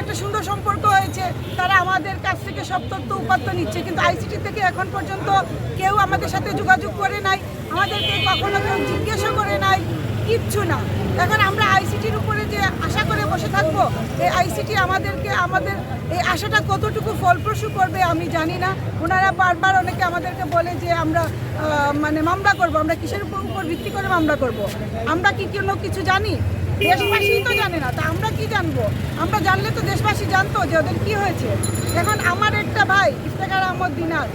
একটা সুন্দর সম্পর্ক হয়েছে, তারা আমাদের কাছ থেকে সব তথ্য উপাত্ত নিচ্ছে, কিন্তু আইসিটি থেকে এখন পর্যন্ত কেউ আমাদের সাথে যোগাযোগ করে নাই, আমাদেরকে কখনো কেউ জিজ্ঞাসা করে নাই, কিচ্ছু না। এখন আমরা আইসিটির উপরে যে আশা করে বসে থাকবো, এই আইসিটি আমাদের এই আশাটা কতটুকু ফলপ্রসূ করবে আমি জানি না। ওনারা বারবার অনেকে আমাদেরকে বলে যে আমরা মানে মামলা করব, আমরা কিসের উপর ভিত্তি করে মামলা করব? আমরা কি কোনো কিছু জানি? দেশবাসী তো জানে না, তা আমরা কি জানবো? আমরা জানলে তো দেশবাসী জানতো যে ওদের কি হয়েছে। এখন আমার একটা ভাই ইফতেখার আহমদ দিনার,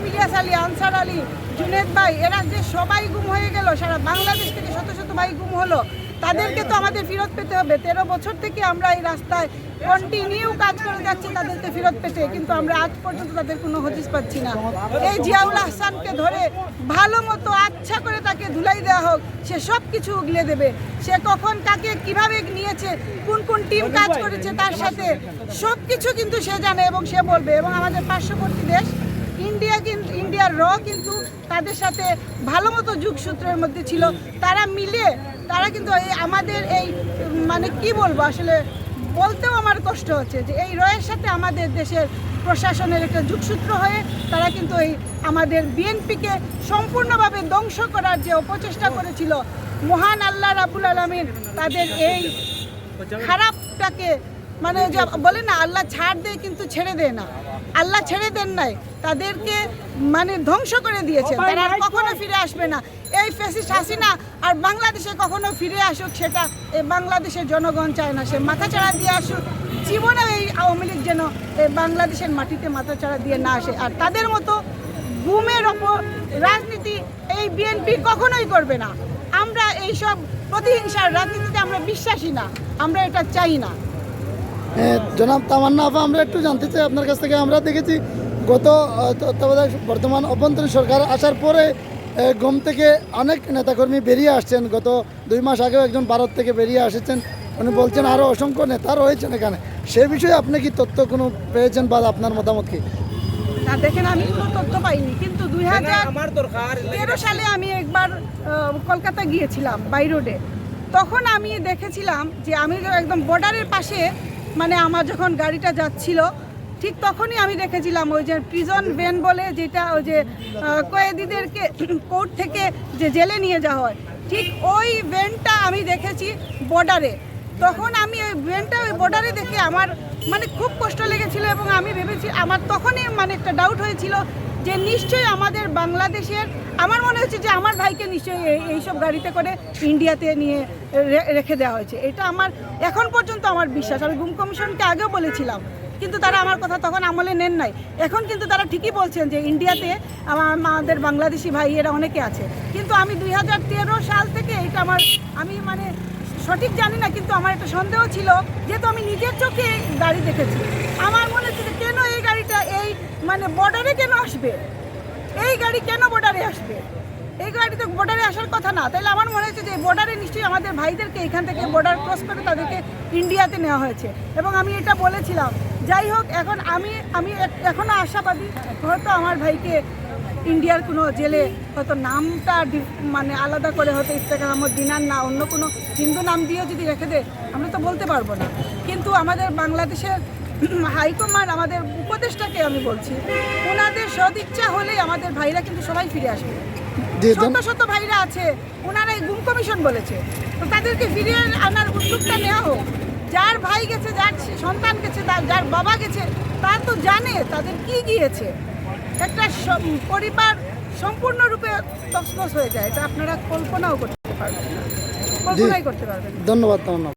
ইলিয়াস আলী, আনসার আলী, জুনেদ ভাই, এরা যে সবাই গুম হয়ে গেল, সারা বাংলাদেশ থেকে শত শত ভাই গুম হলো, তাদেরকে তো আমাদের ফেরত পেতে হবে। 13 বছর থেকে আমরা এই রাস্তায় কন্টিনিউ কাজ করে যাচ্ছি তাদেরকে ফেরত পেতে, কিন্তু আমরা আজ পর্যন্ত তাদের কোনো হদিস পাচ্ছি না। এই জিয়াউল আহসানকে ধরে ভালো মতো আচ্ছা করে তাকে ধুলাই দেওয়া হোক, সে সব কিছু উগলে দেবে। সে কখন কাকে কিভাবে নিয়েছে, কোন কোন টিম কাজ করেছে তার সাথে, সব কিছু কিন্তু সে জানে এবং সে বলবে। এবং আমাদের পার্শ্ববর্তী দেশ ইন্ডিয়ার কিন্তু তাদের সাথে ভালো মতো যুগসূত্রের মধ্যে ছিল, তারা মিলে তারা কিন্তু আমাদের এই মানে কি বলবো, আসলে বলতেও আমার কষ্ট হচ্ছে যে এই রয়ের সাথে আমাদের দেশের প্রশাসনের একটা যুগসূত্র হয়ে তারা কিন্তু এই আমাদের বিএনপিকে সম্পূর্ণভাবে ধ্বংস করার যে অপচেষ্টা করেছিল। মহান আল্লাহ রাব্বুল আলামিন তাদের এই খারাপটাকে মানে যে বলে না, আল্লাহ ছাড় দেয় কিন্তু ছেড়ে দেয় না, আল্লাহ ছেড়ে দেন নাই, তাদেরকে মানে ধ্বংস করে দিয়েছে। তারা আর কখনো ফিরে আসবে না। এই ফ্যাসিস্ট হাসিনা আর বাংলাদেশে কখনো ফিরে আসুক সেটা এই বাংলাদেশের জনগণ চায় না। সে মাথাচাড়া দিয়ে আসুক, জীবনে এই আওয়ামী লীগ যেন এই বাংলাদেশের মাটিতে মাথাচাড়া দিয়ে না আসে। আর তাদের মতো গুমের ওপর রাজনীতি এই বিএনপি কখনোই করবে না। আমরা এইসব প্রতিহিংসার রাজনীতিতে আমরা বিশ্বাসী না, আমরা এটা চাই না। জনাব তামান্না আপা, আমরা একটু জানতে চাই আপনার কাছ থেকে। আমরা দেখেছি গত তত্ত্বাবধায়ক বর্তমান অভ্যন্তরীণ সরকার আসার পরে গুম থেকে অনেক নেতাকর্মী বেরিয়ে আসছেন। গত 2 মাস আগেও একজন ভারত থেকে বেরিয়ে এসেছেন, উনি বলছেন আরও অসংখ্য নেতা রয়েছেন এখানে। সে বিষয়ে আপনি কি তথ্য কোনো পেয়েছেন বা আপনার মতামত কি? না দেখেন, আমি কোনো তথ্য পাইনি, কিন্তু 2013 সালে আমি একবার কলকাতা গিয়েছিলাম বাই রোডে। তখন আমি দেখেছিলাম যে আমি একদম বর্ডারের পাশে, মানে আমার যখন গাড়িটা যাচ্ছিল ঠিক তখনই আমি দেখেছিলাম ওই যে প্রিজন ভ্যান বলে, যেটা ওই যে কয়েদিদেরকে কোর্ট থেকে যে জেলে নিয়ে যাওয়া হয়, ঠিক ওই ভ্যানটা আমি দেখেছি বর্ডারে। তখন আমি ওই ভ্যানটা ওই বর্ডারে দেখে আমার মানে খুব কষ্ট লেগেছিল এবং আমি ভেবেছি, আমার তখনই মানে একটা ডাউট হয়েছিল যে নিশ্চয়ই আমাদের বাংলাদেশের, আমার মনে হচ্ছে যে আমার ভাইকে নিশ্চয়ই এইসব গাড়িতে করে ইন্ডিয়াতে নিয়ে রেখে দেওয়া হয়েছে। এটা আমার এখন পর্যন্ত আমার বিশ্বাস। আমি গুম কমিশনকে আগেও বলেছিলাম, কিন্তু তারা আমার কথা তখন আমলে নেন নাই। এখন কিন্তু তারা ঠিকই বলছেন যে ইন্ডিয়াতে আমাদের বাংলাদেশি ভাইয়েরা অনেকে আছে। কিন্তু আমি 2013 সাল থেকে এটা আমি মানে সঠিক জানি না, কিন্তু আমার একটা সন্দেহ ছিল, যেহেতু আমি নিজের চোখে গাড়ি দেখেছি। আমার মনে হচ্ছে যে কেন এই গাড়িটা এই মানে বর্ডারে কেন আসবে, এই গাড়ি কেন বর্ডারে আসবে, এই গাড়ি তো বর্ডারে আসার কথা না। তাহলে আমার মনে হচ্ছে যে বর্ডারে নিশ্চয়ই আমাদের ভাইদেরকে এখান থেকে বর্ডার ক্রস করে তাদেরকে ইন্ডিয়াতে নেওয়া হয়েছে এবং আমি এটা বলেছিলাম। যাই হোক, এখন আমি এখনও আশাবাদী, হয়তো আমার ভাইকে ইন্ডিয়ার কোনো জেলে হয়তো নামটা মানে আলাদা করে হয়তো ইফতেখার আহমদ দিনার না অন্য কোনো হিন্দু নাম দিয়েও যদি রেখে দেয়, আমরা তো বলতে পারবো না। কিন্তু আমাদের বাংলাদেশের হাইকমান্ড, আমাদের উপদেষ্টাকে আমি বলছি, ওনাদের সদিচ্ছা হলেই আমাদের ভাইরা কিন্তু সবাই ফিরে আসবে। শত শত ভাইরা আছে, ওনারা এই গুম কমিশন বলেছে, তো তাদেরকে ফিরিয়ে আনার উদ্যোগটা নেওয়া হোক। যার ভাই গেছে, যার সন্তান গেছে, যার বাবা গেছে, তার তো জানে তাদের কি গিয়েছে। একটা পরিবার সম্পূর্ণরূপে তছনছ হয়ে যায়, এটা আপনারা কল্পনাও করতে পারবেন না, কল্পনাই করতে পারবেন। ধন্যবাদ।